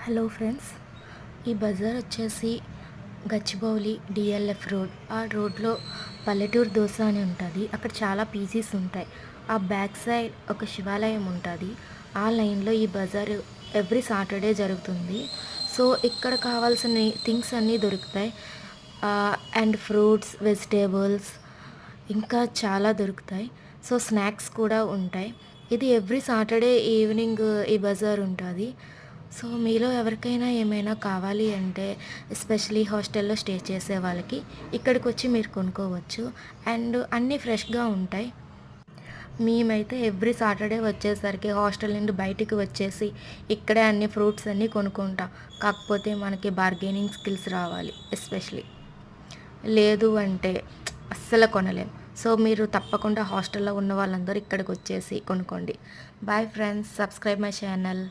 Hello friends, ఈ బజార్ వచ్చేసి Gachibowli DLF road. ఆ రోడ్లో పల్లెటూరు దోశ అని ఉంటుంది. అక్కడ చాలా పీజీస్ ఉంటాయి. ఆ బ్యాక్ సైడ్ ఒక శివాలయం ఉంటుంది. ఆ లైన్లో ఈ బజార్ ఎవ్రీ సాటర్డే జరుగుతుంది. సో ఇక్కడ కావాల్సిన థింగ్స్ అన్నీ దొరుకుతాయి. అండ్ ఫ్రూట్స్, వెజిటేబుల్స్ ఇంకా చాలా దొరుకుతాయి. సో స్నాక్స్ కూడా ఉంటాయి. ఇది ఎవ్రీ సాటర్డే ఈవినింగ్ ఈ బజార్ ఉంటుంది. సో మీలో ఎవరికైనా ఏమైనా కావాలి అంటే ఎస్పెషలీ హాస్టల్లో స్టే చేసే వాళ్ళకి ఇక్కడికి వచ్చి మీరు కొనుక్కోవచ్చు. అండ్ అన్నీ ఫ్రెష్గా ఉంటాయి. మేమైతే ఎవ్రీ సాటర్డే వచ్చేసరికి హాస్టల్ నుండి బయటికి వచ్చేసి ఇక్కడే అన్ని ఫ్రూట్స్ అన్నీ కొనుక్కుంటాం. కాకపోతే మనకి బార్గెనింగ్ స్కిల్స్ రావాలి ఎస్పెషలీ. లేదు అంటే అస్సలు కొనలేం. సో మీరు తప్పకుండా హాస్టల్లో ఉన్న వాళ్ళందరూ ఇక్కడికి వచ్చేసి కొనుక్కోండి. Boy friends, subscribe my channel.